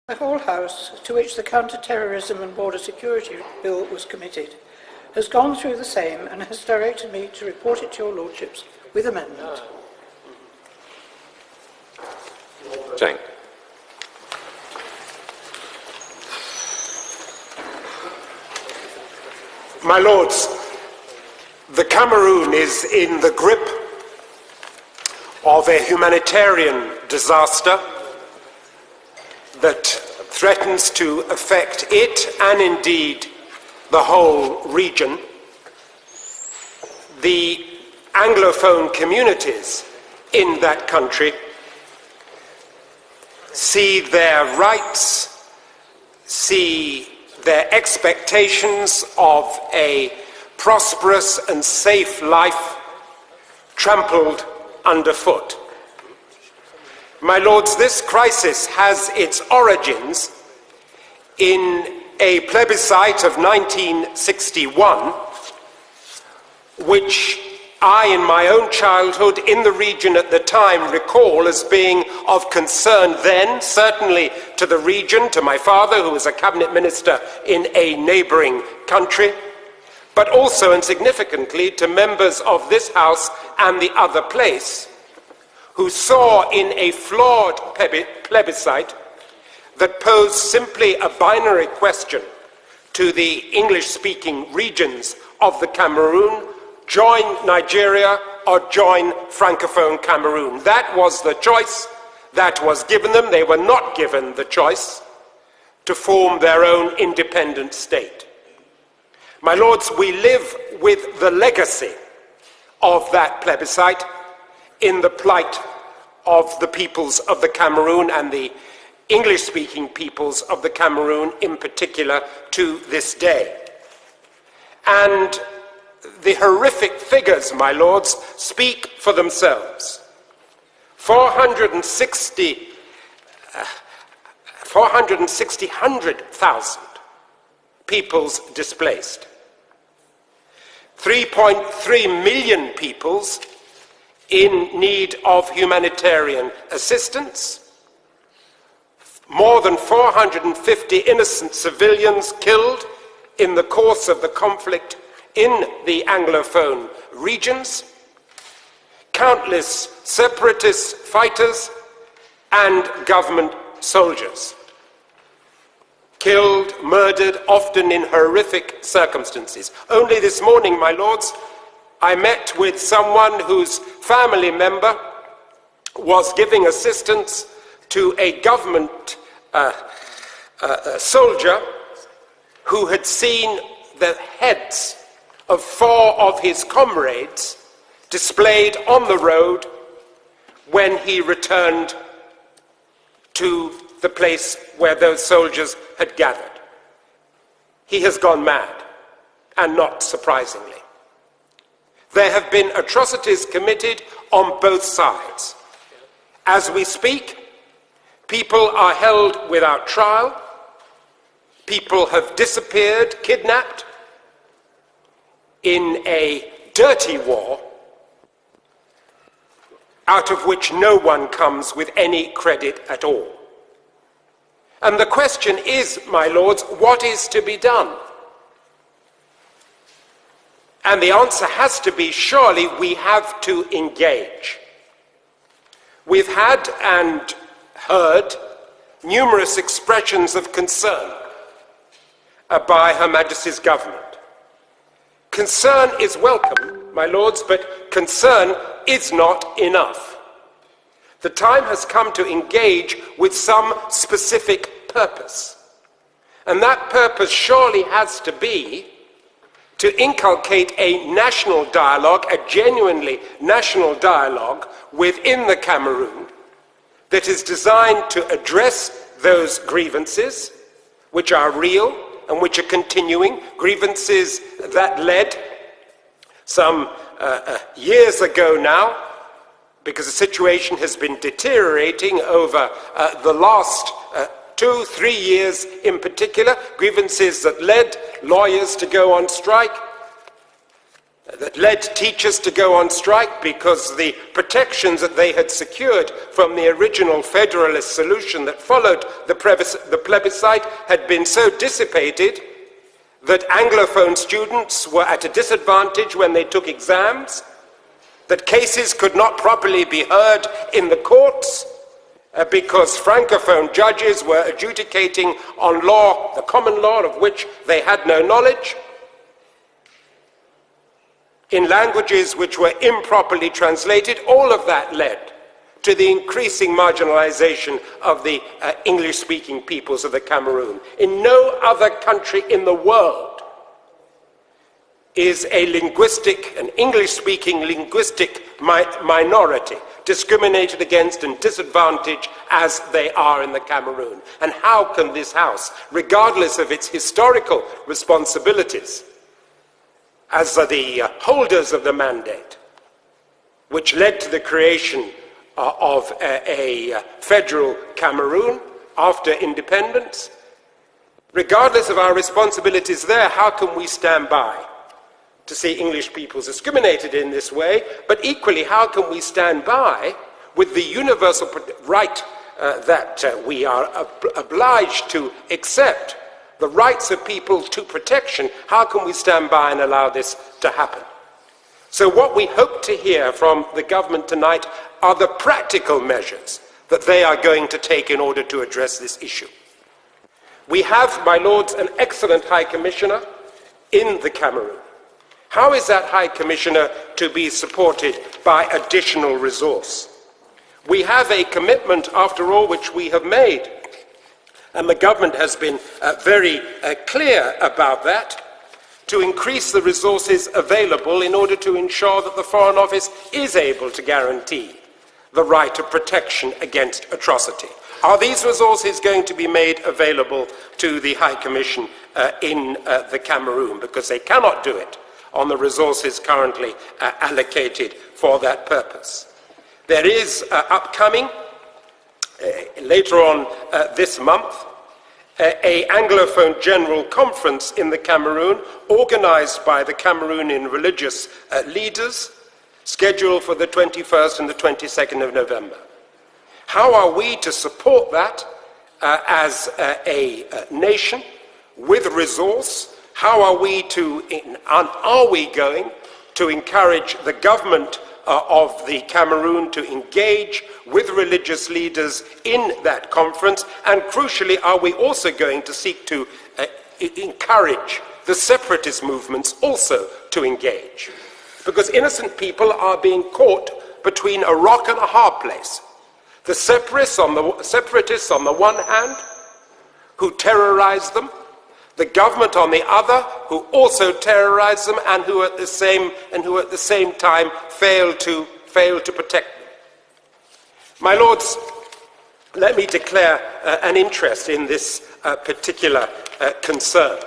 The whole House, to which the Counter-Terrorism and Border Security Bill was committed, has gone through the same and has directed me to report it to your Lordships with amendment. Boateng. My Lords, the Cameroon is in the grip of a humanitarian disaster that threatens to affect it and indeed the whole region. The Anglophone communities in that country see their rights, see their expectations of a prosperous and safe life trampled underfoot. My Lords, this crisis has its origins in a plebiscite of 1961, which I, in my own childhood in the region at the time, recall as being of concern then, certainly to the region, to my father, who was a cabinet minister in a neighbouring country, but also and significantly to members of this House and the other place, who saw in a flawed plebiscite that posed simply a binary question to the English-speaking regions of the Cameroon: join Nigeria or join Francophone Cameroon. That was the choice that was given them. They were not given the choice to form their own independent state. My Lords, we live with the legacy of that plebiscite in the plight of the peoples of the Cameroon and the English-speaking peoples of the Cameroon in particular to this day. And the horrific figures, my Lords, speak for themselves. 100,000 peoples displaced. 3.3 million peoples in need of humanitarian assistance. More than 450 innocent civilians killed in the course of the conflict in the Anglophone regions. Countless separatist fighters and government soldiers killed, murdered, often in horrific circumstances. Only this morning, my Lords, I met with someone whose family member was giving assistance to a government soldier who had seen the heads of 4 of his comrades displayed on the road when he returned to the place where those soldiers had gathered. He has gone mad, and not surprisingly. There have been atrocities committed on both sides. As we speak, people are held without trial. People have disappeared, kidnapped, in a dirty war out of which no one comes with any credit at all. And the question is, my Lords, what is to be done? And the answer has to be, surely we have to engage. We've had and heard numerous expressions of concern by Her Majesty's government. Concern is welcome, my Lords, but concern is not enough. The time has come to engage with some specific purpose. And that purpose surely has to be to inculcate a national dialogue, a genuinely national dialogue within the Cameroon that is designed to address those grievances which are real and which are continuing, grievances that led some years ago now, because the situation has been deteriorating over the last 2-3 years in particular, grievances that led lawyers to go on strike, that led teachers to go on strike because the protections that they had secured from the original federalist solution that followed the plebiscite had been so dissipated that Anglophone students were at a disadvantage when they took exams, that cases could not properly be heard in the courts because Francophone judges were adjudicating on law, the common law of which they had no knowledge, in languages which were improperly translated. All of that led to the increasing marginalization of the English-speaking peoples of the Cameroon. In no other country in the world is an English-speaking linguistic minority discriminated against and disadvantaged as they are in the Cameroon. And how can this House, regardless of its historical responsibilities, as the holders of the mandate, which led to the creation of a federal Cameroon after independence, regardless of our responsibilities there, how can we stand by to see English peoples discriminated in this way? But equally, how can we stand by with the universal right that we are obliged to accept, the rights of people to protection? How can we stand by and allow this to happen? So what we hope to hear from the government tonight are the practical measures that they are going to take in order to address this issue. We have, my lords, an excellent High Commissioner in the Cameroon. How is that High Commissioner to be supported by additional resource? We have a commitment, after all, which we have made, and the government has been very clear about that, to increase the resources available in order to ensure that the Foreign Office is able to guarantee the right of protection against atrocity. Are these resources going to be made available to the High Commission in the Cameroon? Because they cannot do it on the resources currently allocated for that purpose. There is upcoming, later on this month, an Anglophone General Conference in the Cameroon, organized by the Cameroonian religious leaders, scheduled for the 21st and the 22nd of November. How are we to support that as a nation with resource? How are we going to encourage the government of the Cameroon to engage with religious leaders in that conference? And crucially, are we also going to seek to encourage the separatist movements also to engage? Because innocent people are being caught between a rock and a hard place. The separatists on the one hand, who terrorize them, the government on the other, who also terrorize them and who at the same time fail to protect them. My lords, let me declare an interest in this particular concern.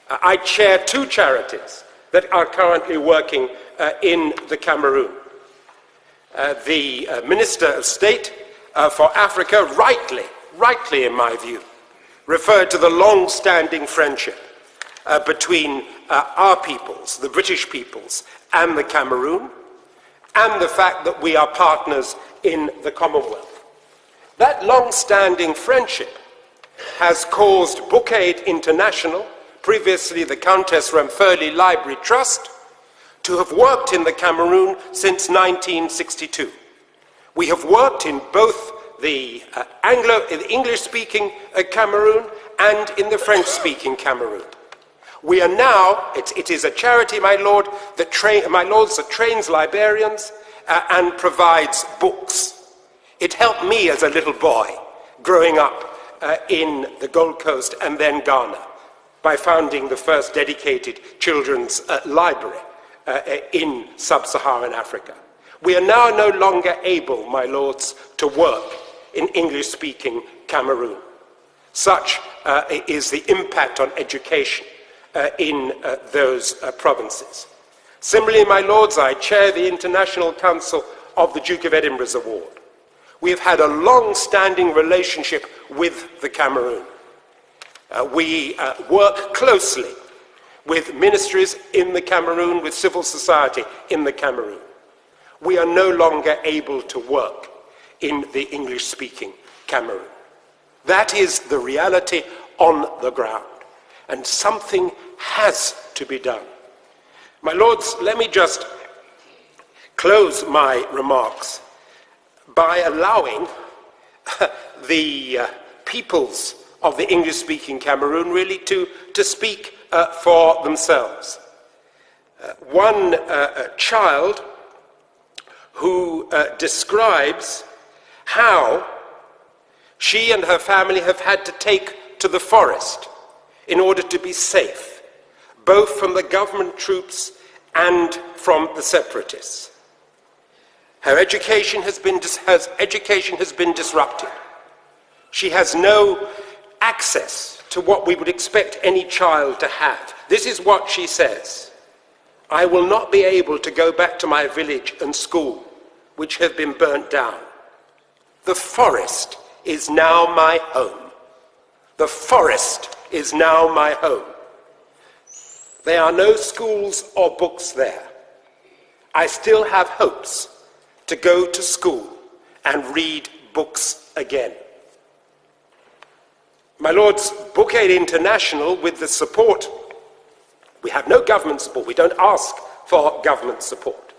I chair two charities that are currently working in the Cameroon. The Minister of State for Africa, rightly in my view, referred to the long-standing friendship between our peoples, the British peoples, and the Cameroon, and the fact that we are partners in the Commonwealth. That long-standing friendship has caused Boateng International, previously the Countess Ramphurly Library Trust, to have worked in the Cameroon since 1962. We have worked in both the English-speaking Cameroon and in the French-speaking Cameroon. We are now, it is a charity, my lords, that trains librarians and provides books. It helped me as a little boy growing up in the Gold Coast and then Ghana by founding the first dedicated children's library in sub-Saharan Africa. We are now no longer able, my lords, to work in English-speaking Cameroon. Such is the impact on education in those provinces. Similarly, my lords, I chair the International Council of the Duke of Edinburgh's Award. We have had a long-standing relationship with the Cameroon. We work closely with ministries in the Cameroon, with civil society in the Cameroon. We are no longer able to work in the English-speaking Cameroon. That is the reality on the ground, and something has to be done. My lords, let me just close my remarks by allowing the peoples of the English-speaking Cameroon really to speak for themselves. One child who describes how she and her family have had to take to the forest in order to be safe, both from the government troops and from the separatists. Her education has been disrupted. She has no access to what we would expect any child to have. This is what she says: "I will not be able to go back to my village and school, which have been burnt down. The forest is now my home. The forest is now my home. There are no schools or books there. I still have hopes to go to school and read books again." My lords, Book Aid International, with the support, we have no government support, we don't ask for government support.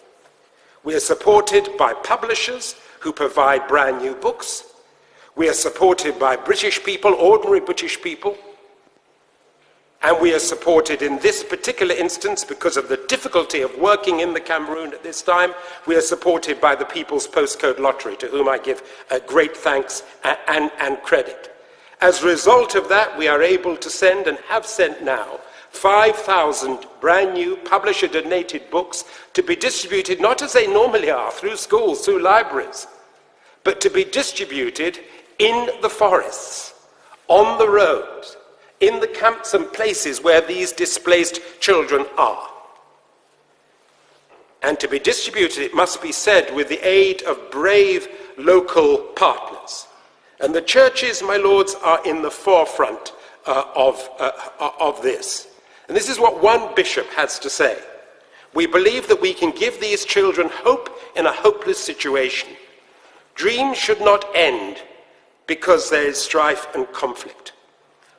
We are supported by publishers who provide brand new books. We are supported by British people, ordinary British people. And we are supported in this particular instance, because of the difficulty of working in the Cameroon at this time, we are supported by the People's Postcode Lottery, to whom I give great thanks and credit. As a result of that, we are able to send, and have sent now, 5,000 brand new publisher-donated books to be distributed, not as they normally are, through schools, through libraries, but to be distributed in the forests, on the roads, in the camps and places where these displaced children are. And to be distributed, it must be said, with the aid of brave local partners. And the churches, my lords, are in the forefront of this. And this is what one bishop has to say: "We believe that we can give these children hope in a hopeless situation. Dreams should not end because there is strife and conflict.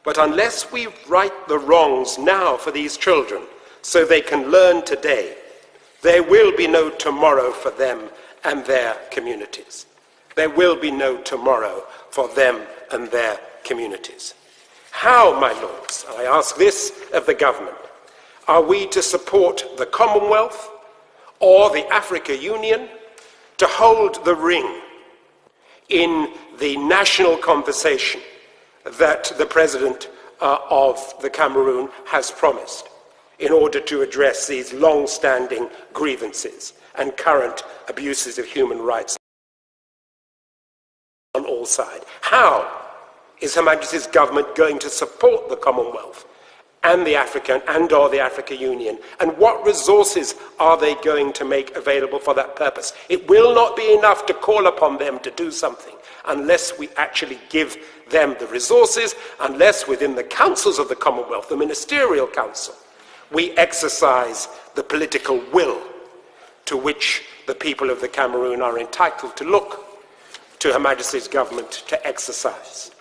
But unless we right the wrongs now for these children so they can learn today, there will be no tomorrow for them and their communities. There will be no tomorrow for them and their communities." How, my lords, I ask this of the government, are we to support the Commonwealth or the Africa Union to hold the ring in the national conversation that the President of the Cameroon has promised in order to address these long-standing grievances and current abuses of human rights on all sides? How is Her Majesty's government going to support the Commonwealth and the African and/or the Africa Union, and what resources are they going to make available for that purpose? It will not be enough to call upon them to do something unless we actually give them the resources, unless within the councils of the Commonwealth, the Ministerial Council, we exercise the political will to which the people of the Cameroon are entitled to look to Her Majesty's government to exercise.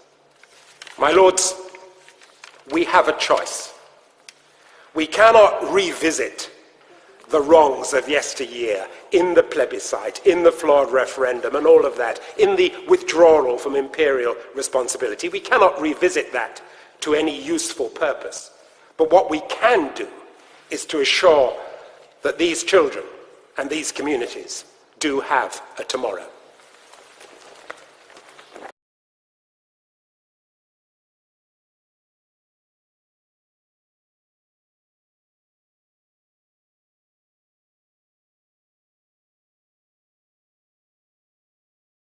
My lords, we have a choice. We cannot revisit the wrongs of yesteryear in the plebiscite, in the flawed referendum and all of that, in the withdrawal from imperial responsibility. We cannot revisit that to any useful purpose. But what we can do is to assure that these children and these communities do have a tomorrow.